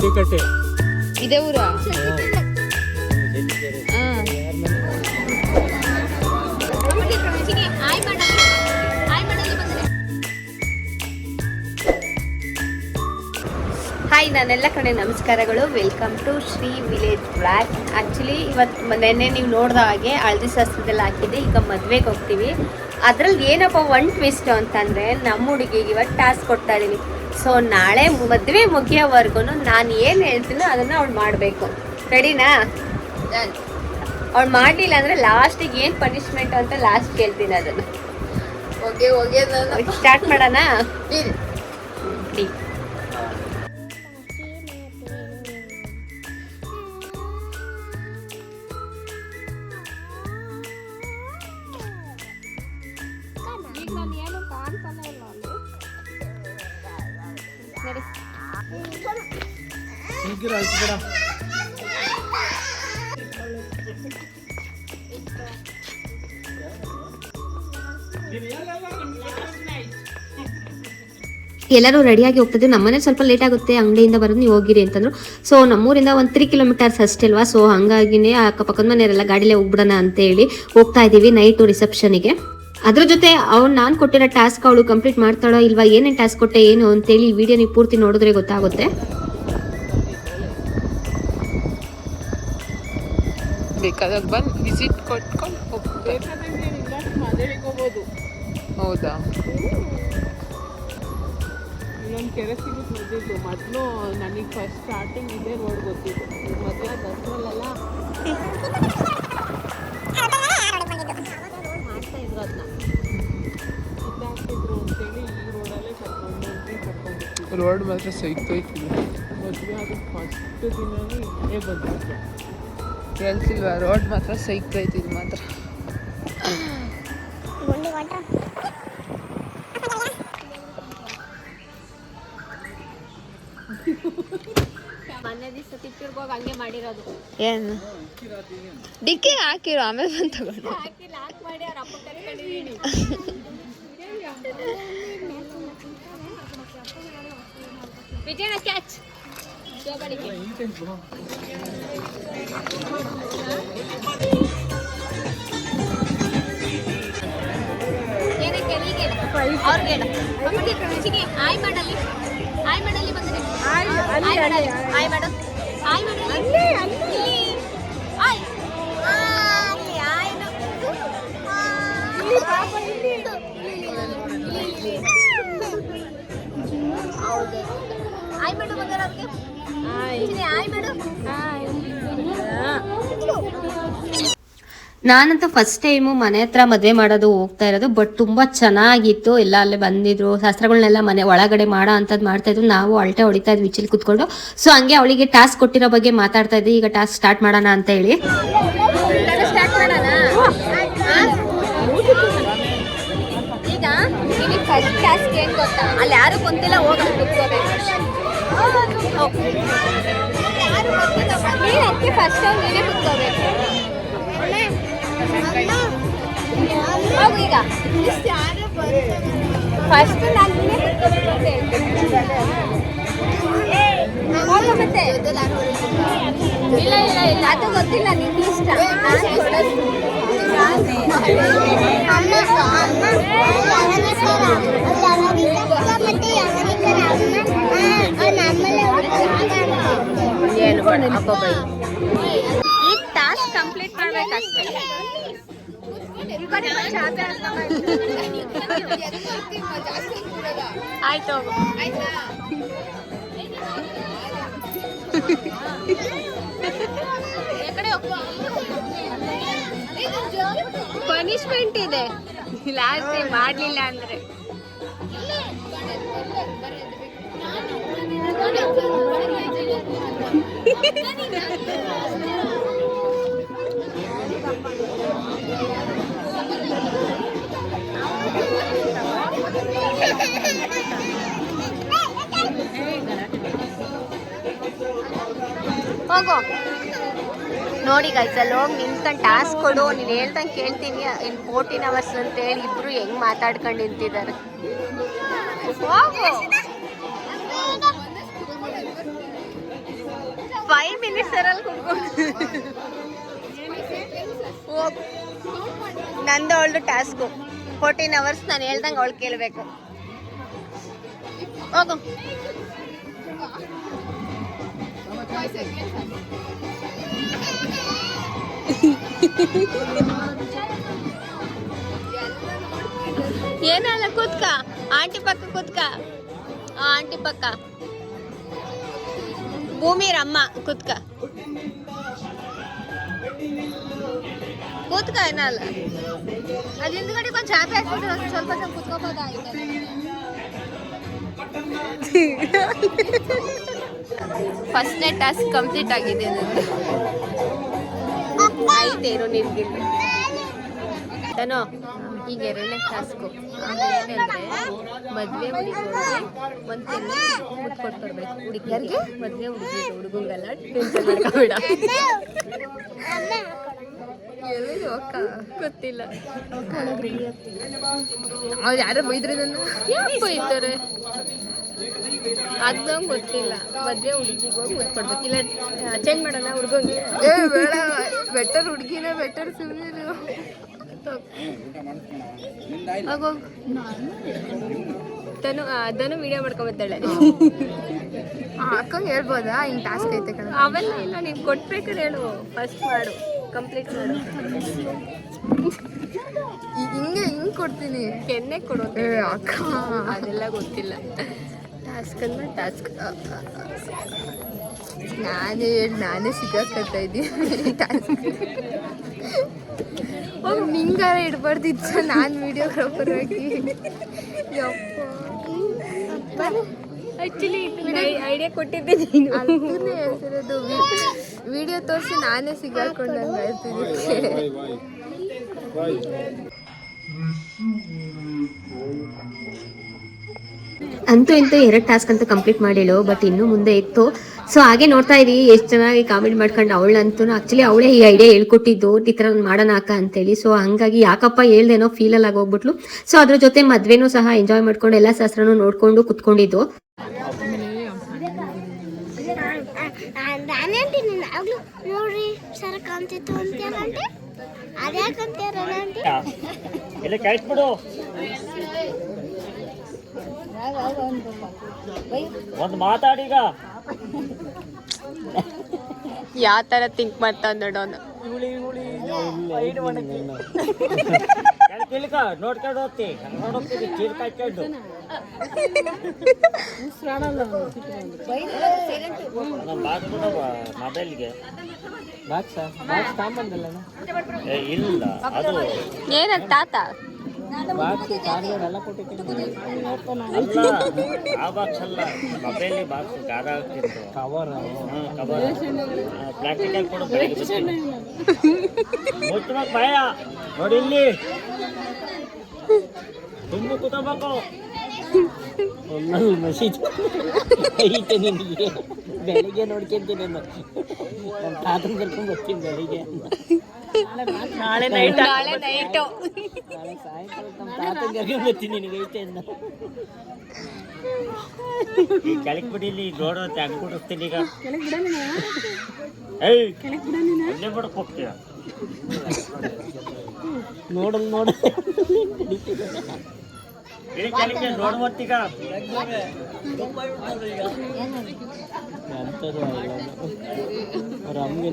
ಕಟ್ಟೆ ಇದೇ ಊರ ಹಾಯ್, ನಾನೆಲ್ಲ ಕಡೆ ನಮಸ್ಕಾರಗಳು. Welcome to Shri village blog. Actually ಇವತ್ತು ನೆನ್ನೆ ನೀವು ನೋಡಿದ ಹಾಗೆ ಹಳದಿ ಶಾಸ್ತ್ರದಲ್ಲಿ ಹಾಕಿದ್ದೆ. ಈಗ ಮದುವೆಗೆ ಹೋಗ್ತೀವಿ. ಅದ್ರಲ್ಲಿ ಏನಪ್ಪ ಒನ್ ಟ್ವಿಸ್ಟ್ ಅಂತಂದರೆ, ನಮ್ಮ ಹುಡುಗಿಗೆ ಇವತ್ತು ಟಾಸ್ಕ್ ಕೊಡ್ತಾ ಇದ್ದೀನಿ. ಸೊ ನಾಳೆ ಮದುವೆ ಮುಗಿಯೋವರೆಗೂ ನಾನು ಏನು ಹೇಳ್ತೀನೋ ಅದನ್ನು ಅವಳು ಮಾಡಬೇಕು. ರೆಡಿನಾ? ಅವಳು ಮಾಡಲಿಲ್ಲ ಅಂದರೆ ಲಾಸ್ಟಿಗೆ ಏನು ಪನಿಷ್ಮೆಂಟ್ ಅಂತ ಲಾಸ್ಟ್ ಕೇಳ್ತೀನಿ. ಅದನ್ನು ಸ್ಟಾರ್ಟ್ ಮಾಡೋಣ. ಎಲ್ಲರೂ ರೆಡಿಯಾಗಿ ಹೋಗ್ತಿದ್ವಿ. ನಮ್ಮನೆ ಸ್ವಲ್ಪ ಲೇಟ್ ಆಗುತ್ತೆ, ಅಂಗಡಿಯಿಂದ ಬರೋದು, ನೀವು ಹೋಗಿರಿ ಅಂತಂದ್ರು. ಸೊ ನಮ್ಮೂರಿಂದ ಒಂದು 3 ಕಿಲೋಮೀಟರ್ಸ್ ಅಷ್ಟೇ ಅಲ್ವಾ. ಸೊ ಹಂಗಾಗಿನೇ ಅಕ್ಕಪಕ್ಕದ ಮನೆಯವರೆಲ್ಲ ಗಾಡಿಲೇ ಹೋಗ್ಬಿಡೋಣ ಅಂತೇಳಿ ಹೋಗ್ತಾ ಇದ್ದೀವಿ ನೈಟು ರಿಸೆಪ್ಷನ್ಗೆ. ಅದ್ರ ಜೊತೆ ನಾನು ಕೊಟ್ಟಿರೋ ಟಾಸ್ಕ್ ಅವಳು ಕಂಪ್ಲೀಟ್ ಮಾಡ್ತಾಳೋ ಇಲ್ವಾ, ಏನೇನು ಟಾಸ್ಕ್ ಕೊಟ್ಟೆ ಏನು ಅಂತೇಳಿ ಈ ವಿಡಿಯೋ ನೀವು ಪೂರ್ತಿ ನೋಡಿದ್ರೆ ಗೊತ್ತಾಗುತ್ತೆ. ಬೇಕಾದಾಗ ಬಂದು ವಿಸಿಟ್ ಕೊಟ್ಕೊಂಡು ಹೋಗ್ಬೋದು. ಹೌದಾ? ಇಲ್ಲೊಂದು ಕೆರೆ ಸಿಗುತ್ತೆ ಮದ್ದಿದ್ದು. ಮೊದಲು ನನಗೆ ಫಸ್ಟ್ ಸ್ಟಾರ್ಟಿಂಗ್ ಇದೇ ರೋಡ್ ಗೊತ್ತಿತ್ತು. ಮದುವೆ ದಸರಲ್ಲೆಲ್ಲ ಮಾಡ್ತಾ ಇದ್ರು, ಅದನ್ನ ಇದಾಗ್ತಿದ್ರು ಅಂತೇಳಿ ಈ ರೋಡಲ್ಲೇ ಕರ್ಕೊಂಡು ರೋಡ್ ಮಾತ್ರ ಸೈಕೈತಿಲ್ಲ. ಮದುವೆ ಅದು ಫಸ್ಟ್ ದಿನವೇ ಇಲ್ಲೇ ಬಂದಿತ್ತು. ಹೇಳ್ತಿಲ್ವಾ, ರೋಡ್ ಮಾತ್ರ ಸೈಕೈತಿದ್ ಮಾತ್ರ. ಮೊನ್ನೆ ದಿವಸ ತಿಪ್ಪಿರ್ಗೋಗಿ ಹಂಗೆ ಮಾಡಿರೋದು. ಏನು ಡಿಕ್ಕಿ ಹಾಕಿರೋ, ಆಮೇಲೆ ಬಂದು ತಗೊಂಡು ಲಾಕ್ ಮಾಡಿ ಅವ್ರ ಅಪ್ಪ ಕರ್ಕೊಂಡಿದ್ದೀನಿ. ವಿಜಯನ ಕ್ಯಾಚ್ ಅವ್ರಿಗೆ ಆಯ್ ಮಾಡಲಿ, ಆಯ್ ಮಾಡಲಿ ಬಂದ್ರೆ ಆಯ್ ಮಾಡಲಿ, ಆಯ್ ಮಾಡು, ಆಯ್ ಮಾಡಲಿ, ಆಯ್ ಹೌದು. ಆಯ್ ಮಾಡು ಬಂಗಾರ, ಅವ್ರಿಗೆ ಆಯ್ ಮಾಡು. ನಾನಂತೂ ಫಸ್ಟ್ ಟೈಮು ಮನೆ ಹತ್ರ ಮದುವೆ ಮಾಡೋದು ಹೋಗ್ತಾ ಇರೋದು. ಬಟ್ ತುಂಬ ಚೆನ್ನಾಗಿತ್ತು. ಎಲ್ಲ ಅಲ್ಲೇ ಬಂದಿದ್ರು, ಶಾಸ್ತ್ರಗಳನ್ನೆಲ್ಲ ಮನೆ ಒಳಗಡೆ ಮಾಡೋ ಅಂಥದ್ದು ಮಾಡ್ತಾಯಿದ್ರು. ನಾವು ಅಳತೆ ಹೊಡಿತಾ ಇದ್ವಿ ವಿಚಿಲ್ ಕೂತ್ಕೊಂಡು. ಸೊ ಹಂಗೆ ಅವಳಿಗೆ ಟಾಸ್ಕ್ ಕೊಟ್ಟಿರೋ ಬಗ್ಗೆ ಮಾತಾಡ್ತಾ ಇದ್ವಿ. ಈಗ ಟಾಸ್ಕ್ ಸ್ಟಾರ್ಟ್ ಮಾಡೋಣ ಅಂತ ಹೇಳಿ. ಸ್ಟಾರ್ಟ್ ಮಾಡೋಣ. ಈಗ ನಿಮಗೆ ಫಸ್ಟ್ ಟಾಸ್ಕ್ ಏನು ಗೊತ್ತಾ? ಅಲ್ಲಿ ಯಾರು ಕುಂತಿಲ್ಲ, ಹೋಗಿ ಕುತ್ಕೋಬೇಕು. ನೀನು ಅದಕ್ಕೆ ಫಸ್ಟ್ ನೀನೇ ಕುತ್ಕೋಬೇಕು. ಹೋಗು. ಈಗ ಫಸ್ಟ್ ನಾನು ನೀನೇ ಕುತ್ಕೋಬೇಕು ಅಂತ ಹೇಳ್ತೀನಿ. ಹೋಗು ಮತ್ತೆ. ಇಲ್ಲ ಇಲ್ಲ ಇಲ್ಲ, ಅದು ಗೊತ್ತಿಲ್ಲ, ನಿನ್ನ ಇಷ್ಟ. ಏನು ಈ ಟಾಸ್ಕ್ ಕಂಪ್ಲೀಟ್ ಮಾಡ್ಬೇಕಷ್ಟೇ. ಆಯ್ತು, ಪನಿಷ್ಮೆಂಟ್ ಇದೆ ಲಾಸ್ಟ್ ಮಾಡ್ಲಿಲ್ಲ ಅಂದ್ರೆ. ಹೋಗೋ ನೋಡಿ ಗೈಸ್, ಅಲ್ಲಿ ಹೋಗಿ ನಿಂತ್ಕೊಂಡು ಟಾಸ್ಕ್ ಕೊಡು, ನೀನು ಹೇಳ್ದಂಗೆ ಕೇಳ್ತೀನಿ, ಇನ್ನು 14 hours ಅಂತೇಳಿ ಇಬ್ರು ಹೆಂಗೆ ಮಾತಾಡ್ಕೊಂಡು ನಿಂತಿದ್ದಾರೆ. ಹೋಗು 5 minutes ಅರಲ್ಲಿ ಕುತ್ಕೊಂಡು ನಂದು ಅವಳದು ಟಾಸ್ಕು 14 hours ನಾನು ಹೇಳ್ದಂಗೆ ಅವಳು ಕೇಳಬೇಕು. ಹೋಗು. ಏನಲ್ಲ ಕೂತ್ಕ, ಆಂಟಿ ಪಕ್ಕ ಕೂತ್ಕ. ಆಂಟಿ ಪಕ್ಕ ಭೂಮಿರಮ್ಮ ಕೂತ್ಕ. ಕೂತ್ಕ ಏನಲ್ಲ. ಅದು ಹಿಂದ್ಗಡೆ ಒಂದು ಚಾಪೆ ಹಾಕ್ಬಿಟ್ಟು ಸ್ವಲ್ಪ ಸ್ವಲ್ಪ ಕುತ್ಕೋಬೋದಾಗಿದೆ. ಫಸ್ಟ್ನೇ ಟಾಸ್ಕ್ ಕಂಪ್ಲೀಟ್ ಆಗಿದೆ ನಂದು. ಐತೇನು ನಿನ್ಗಿಲ್ಲ ತಾನೋ. ಈಗ 2ನೇ ಟಾಸ್ಕು ಏನಂದ್ರೆ ಮದುವೆ ಹುಡುಗಿಗೆ ಒಂದು ಕೆನ್ನೆ ಮುತ್ತು ಕೊಟ್ಕೊಡ್ಬೇಕು. ಹುಡುಗಿಯರಿಗೆ ಮದುವೆ ಹುಡುಗಂಗೆಲ್ಲ ಟೆನ್ಷನ್ ಮಾಡ್ಕೋಬೇಡ. ಎಲ್ಲಿದು ಅಕ್ಕ ಗೊತ್ತಿಲ್ಲ. ಅವ್ರು ಯಾರೋ ಬೈದ್ರೆ ನನ್ನ ಯಾಕೆ ಬೈತಾರೆ ಅದು ನಂಗೆ ಗೊತ್ತಿಲ್ಲ. ಮದುವೆ ಹುಡುಗಿಗೆ ಹೋಗಿ ಮುತ್ತು ಕೊಡ್ಬೇಕು. ಇಲ್ಲ ಚೇಂಜ್ ಮಾಡೋಣ ಹುಡುಗಂಗೆ. ಬೇಡ, ಬೆಟರ್ ಹುಡುಗಿನೇ ಬೆಟರ್. ಸುಮ್ಮನೆ ತನು ಅದನ್ನು ವಿಡಿಯೋ ಮಾಡ್ಕೊಂಬತ್ತಾಳೆ. ಅಕ್ಕಂಗೆ ಹೇಳ್ಬೋದಾ ಹಿಂಗೆ ಟಾಸ್ಕ್ ಐತೆ ಕಣ? ಅವೆಲ್ಲ ಇಲ್ಲ, ನೀನು ಕೊಟ್ಬೇಕಾದ್ರೆ ಹೇಳು. ಫಸ್ಟ್ ಮಾಡು, ಕಂಪ್ಲೀಟ್ ಮಾಡು. ಹಿಂಗೆ ಕೊಡ್ತೀನಿ. ಕೆನ್ನೆ ಕೊಡು ಅಕ್ಕ, ಅದೆಲ್ಲ ಗೊತ್ತಿಲ್ಲ. ಟಾಸ್ಕ್ ಅಂದ್ರೆ ಟಾಸ್ಕ್. ನಾನೇ ಸಿಗಾಕತ್ತಾ ಇದ್ದೀನಿ ಟಾಸ್ಕ್. ನಿಂಗಾರ ಇಡ್ಬಾರ್ದಿತ್ತು, ನಾನು ವಿಡಿಯೋಗ್ರಾಫರ್ ಆಗಿ. ಆ್ಯಕ್ಚುಲಿ ಐಡಿಯಾ ಕೊಟ್ಟಿದ್ದೆ ನೀನು. ಅದನ್ನೇ ಹೇಳ್ತಿರೋದು. ವಿಡಿಯೋ ತೋರಿಸಿ ನಾನೇ ಸಿಗಾಕೊಂಡಂಗೆ ಹೇಳ್ತಿದ್ದೀನಿ. ಅಂತೂ ಇಂತೂ 2 ಟಾಸ್ಕ್ ಅಂತೂ ಕಂಪ್ಲೀಟ್ ಮಾಡಿಳು. ಬಟ್ ಇನ್ನೂ ಮುಂದೆ ಇತ್ತು. ಸೊ ಹಾಗೆ ನೋಡ್ತಾ ಇದೀವಿ ಎಷ್ಟು ಚೆನ್ನಾಗಿ ಕಾಮೆಂಟ್ ಮಾಡ್ಕೊಂಡು. ಅವಳಂತೂ ಆಕ್ಚುಲಿ ಅವಳೇ ಈ ಐಡಿಯಾ ಹೇಳ್ಕೊಟ್ಟಿದ್ದು, ಈ ಥರ ಮಾಡೋಣ ಅಕ್ಕ ಅಂತೇಳಿ. ಸೊ ಹಂಗಾಗಿ ಯಾಕಪ್ಪ ಹೇಳ್ದೇನೋ ಫೀಲಲ್ಲಿ ಆಗೋಗ್ಬಿಟ್ಲು. ಸೊ ಅದ್ರ ಜೊತೆ ಮದ್ವೆನೂ ಸಹ ಎಂಜಾಯ್ ಮಾಡ್ಕೊಂಡು ಎಲ್ಲ ಶಾಸ್ತ್ರನೂ ನೋಡ್ಕೊಂಡು ಕುತ್ಕೊಂಡಿದ್ದು. ನೋಡ್ರಿ ಸರ್ ಕಾಣ್ತಿತ್ತು ಅಂತೀರಂತೆ. ಅದ್ಯಾಕಂತೀರಂತೆ ಒಂದು ಮಾತಾಡೀಗ. ಯಾವ ತರ ಥಿಂಕ್ ಮಾಡ್ತಾ ನೋಡೋಣ. ನೋಡ್ಕೊಂಡು ಹೋಗ್ತಿ ನೋಡೋಗ್ತೀವಿ ಚೀರ್ ಕಾಯ್ಕೊಂಡು ಮೊಬೈಲ್ಗೆ ಇಲ್ಲ ಅದು ಏನಂತ ತಾತ ಅಲ್ಲ ಆ ಬಾಕ್ಸ್ ಅಲ್ಲ, ಮೊಬೈಲ್ ಬಾಕ್ಸ್ ಗಾದ ಆಗ್ತಿತ್ತು. ಕವರ್ ಪ್ಲಾಸ್ಟಿಕಲ್ ಕೊಡು. ಮುಚ್ಚಬೇಕು ಭಯ ನೋಡಿ. ಇಲ್ಲಿ ತುಂಬ ಕೂತಬೇಕು. ಮಸೀದ್ ಐತೆ ನಿನಗೆ. ಬೆಳಿಗ್ಗೆ ನೋಡ್ಕೊಂತೀನಿ ನಾನು. ನಮ್ಮ ತಾತನ ಕರ್ಕೊಂಡು ಬರ್ತೀನಿ ಬೆಳಿಗ್ಗೆ. ನಾಳೆ ನೈಟ್ ನಾಳೆ ಸಾಯಂಕಾಲ ನಮ್ಮ ತಾತನ ಕರ್ಕೊಂಡು ಬರ್ತೀನಿ ನಿನಗೆ ಐತೆ ಅನ್ನ. ಈ ಕೆಳಗೆ ಬಿಡಿಲಿ ನೋಡೋತ್ತೆ ಹಂಗೆ ಕೊಡಿಸ್ತೀನಿ ಈಗ. ಏಯ್ ಅಲ್ಲೇ ಬಿಡಕ್ಕೆ ಹೋಗ್ತೀಯ ನೋಡಲ್ ನೋಡ ಕೆಳಗೆ ನೋಡುವತ್ತೀಗ ಎಂಥದ್ದು ರಮ್ಗೆ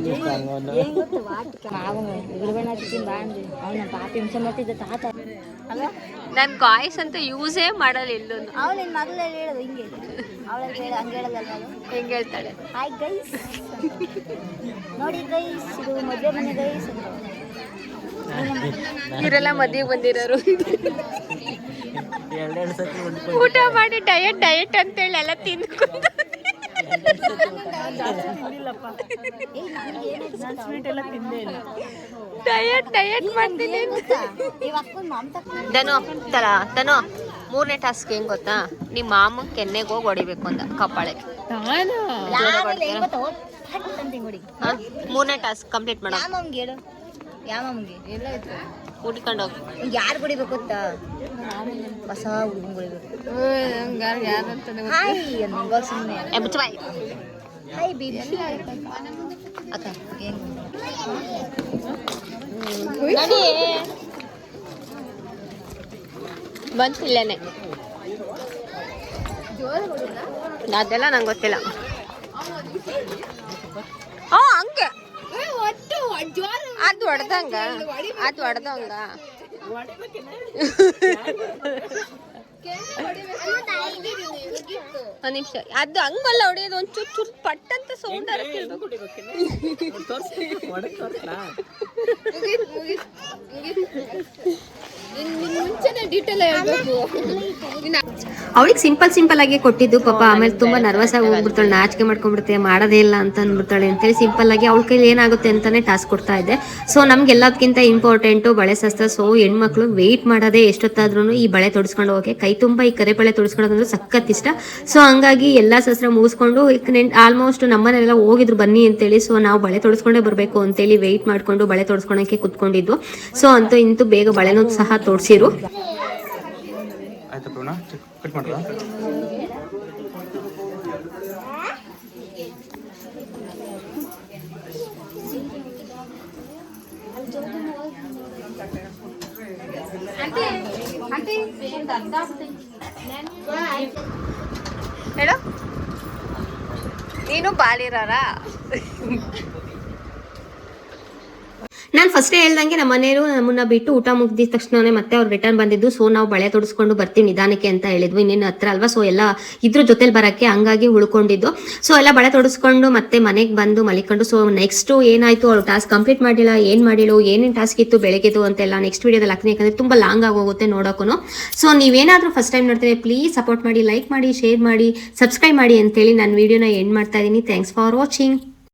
ನನ್ ಗಾಯ್ಸ್ ಅಂತ ಯೂಸೇ ಮಾಡಲ್ಲ ಎಲ್ಲೂ. ಅವಳು ನಿನ್ನ ಮಗಳಲ್ಲಿ ಹೇಳೋದು ಹಿಂಗೆ. ಅವಳಲ್ಲಿ ಹೇಳ ಹಂಗೆ ಹೇಳೋದಲ್ಲ. ಹೆಂಗ್ ಹೇಳ್ತಾಳೆ? ಹಾಯ್ ಗೈಸ್, ನೋಡಿ ಗೈಸ್, ಇದು ಮದುವೆ ಮನೆ ಗೈಸ್ ಅಂತ. ಇವರೆಲ್ಲ ಮದುವೆಗೆ ಬಂದಿರೋರು. ಊಟ ಮಾಡಿ ಡಯಟ್ ಅಂತೇಳಿ ಎಲ್ಲ ತಿಂದ್ಕೊಂಡು ಡಯಟ್ ಮಾಡ್ತೀನಿ. ತನೋ 3ನೇ ಟಾಸ್ಕ್ ಹೆಂಗ್ ಗೊತ್ತಾ? ನಿಮ್ಮ ಮಾಮ ಕೆನ್ನೆಗೆ ಹೋಗಿ ಹೊಡಿಬೇಕು ಅಂತ ಕಪ್ಪಾಳಕ್ಕೆ. 3ನೇ ಟಾಸ್ಕ್ ಕಂಪ್ಲೀಟ್ ಮಾಡೋ. ಹುಡ್ಕೊಂಡು ಹೋಗಿ ಯಾರು ಕುಡಿಬೇಕು ಗೊತ್ತಾ? ಹೊಸ ಹುಡುಗನ್ ಕುಡಿಬೇಕು. ಸುಮ್ಮನೆ ಅಕ್ಕ ನಡಿ ಬಂತಿಲ್ಲೇನೆ ಅದೆಲ್ಲ ನಂಗೆ ಗೊತ್ತಿಲ್ಲ. ಹಂಗೆ ಅದು ಹೊಡೆದಂಗ ಒಂದ್ ನಿಮಿಷ ಅದು ಹಂಗಲ್ಲ ಹೊಡೆಯೋದು ಒಂಚೂರು ಚೂರು ಪಟ್ ಅಂತ ಸೌಂಡ್ ಅವಳಿಗೆ ಸಿಂಪಲ್ ಆಗಿ ಕೊಟ್ಟಿದ್ದು ಪಾಪ. ಆಮೇಲೆ ತುಂಬಾ ನರ್ವಸ್ ಆಗಿ ಹೋಗ್ಬಿಡ್ತಾಳೆ, ನಾಚಿಕೆ ಮಾಡ್ಕೊಂಡ್ಬಿಡುತ್ತೆ, ಮಾಡೋದೇ ಇಲ್ಲ ಅಂತ ಅಂದ್ಬಿಡ್ತಾಳೆ ಅಂತೇಳಿ ಸಿಂಪಲ್ ಆಗಿ ಅವಳ ಕೈಲಿ ಏನಾಗುತ್ತೆ ಅಂತಾನೆ ಟಾಸ್ಕ್ ಕೊಡ್ತಾ ಇದ್ದೆ. ಸೊ ನಮ್ಗೆ ಎಲ್ಲದಕ್ಕಿಂತ ಇಂಪಾರ್ಟೆಂಟು ಬಳೆ ಶಾಸ್ತ್ರ. ಸೊ ಹೆಣ್ಮಕ್ಳು ವೆಯ್ಟ್ ಮಾಡೋದೇ ಎಷ್ಟೊತ್ತಾದ್ರೂ ಈ ಬಳೆ ತೊಡಿಸ್ಕೊಂಡು ಹೋಗಿ ಕೈ ತುಂಬ ಈ ಕರೆ ಬಳೆ ತೊಡಿಸ್ಕೊಳ್ಳೋದಂದ್ರೆ ಸಖತ್ ಇಷ್ಟ. ಸೊ ಹಂಗಾಗಿ ಎಲ್ಲಾ ಶಾಸ್ತ್ರ ಮುಗಿಸ್ಕೊಂಡು ಆಲ್ಮೋಸ್ಟ್ ನಮ್ಮನೆಲ್ಲ ಹೋಗಿದ್ರು ಬನ್ನಿ ಅಂತೇಳಿ. ಸೊ ನಾವು ಬಳೆ ತೊಡಿಸ್ಕೊಂಡೇ ಬರಬೇಕು ಅಂತೇಳಿ ವೆಯ್ಟ್ ಮಾಡ್ಕೊಂಡು ಬಳೆ ತೊಡಿಸ್ಕೊಳಕ್ಕೆ ಕುತ್ಕೊಂಡಿದ್ವು. ಸೊ ಅಂತೂ ಇಂತೂ ಬೇಗ ಬಳೆನೂ ಸಹ ತೋರಿಸಿರು. ಹೇಳು, ನೀನು ಬಾಲಿರಾರ. ನಾನು ಫಸ್ಟೇ ಹೇಳ್ದಂಗೆ ನಮ್ಮ ಮನೆಯವರು ನಮ್ಮನ್ನ ಬಿಟ್ಟು ಊಟ ಮುಗ್ದಿದ ತಕ್ಷಣನೇ ಮತ್ತೆ ಅವ್ರು ರಿಟರ್ನ್ ಬಂದಿದ್ದು. ಸೊ ನಾವು ಬಳೆ ತೊಡಿಸ್ಕೊಂಡು ಬರ್ತೀವಿ ನಿಧಾನಕ್ಕೆ ಅಂತ ಹೇಳಿದ್ವಿ, ಇನ್ನೇನು ಹತ್ರ ಅಲ್ವಾ. ಸೊ ಎಲ್ಲ ಇದ್ರ ಜೊತೆಲಿ ಬರೋಕ್ಕೆ ಹಂಗಾಗಿ ಉಳ್ಕೊಂಡಿದ್ದು. ಸೊ ಎಲ್ಲ ಬಳೆ ತೊಡಿಸ್ಕೊಂಡು ಮತ್ತೆ ಮನೆಗೆ ಬಂದು ಮಲಿಕೊಂಡು. ಸೊ ನೆಕ್ಸ್ಟ್ ಏನಾಯ್ತು, ಅವ್ರು ಟಾಸ್ಕ್ ಕಂಪ್ಲೀಟ್ ಮಾಡಿಲ್ಲ, ಏನೇನು ಟಾಸ್ಕ್ ಇತ್ತು ಬೆಳಗ್ಗೆದು ಅಂತೆಲ್ಲ ನೆಕ್ಸ್ಟ್ ವೀಡಿಯೋದಲ್ಲಿ ಹಾಕ್ತೀನಿ, ಯಾಕಂದ್ರೆ ತುಂಬ ಲಾಂಗ್ ಆಗೋಗುತ್ತೆ ನೋಡೋಕ್ಕೂ. ಸೊ ನೀವೇನಾದರೂ ಫಸ್ಟ್ ಟೈಮ್ ನೋಡ್ತೀವಿ ಪ್ಲೀಸ್ ಸಪೋರ್ಟ್ ಮಾಡಿ, ಲೈಕ್ ಮಾಡಿ, ಶೇರ್ ಮಾಡಿ, ಸಬ್ಸ್ಕ್ರೈಬ್ ಮಾಡಿ ಅಂತೇಳಿ ನಾನು ವೀಡಿಯೋನ ಎಂಡ್ ಮಾಡ್ತಾ ಇದ್ದೀನಿ. Thanks for watching.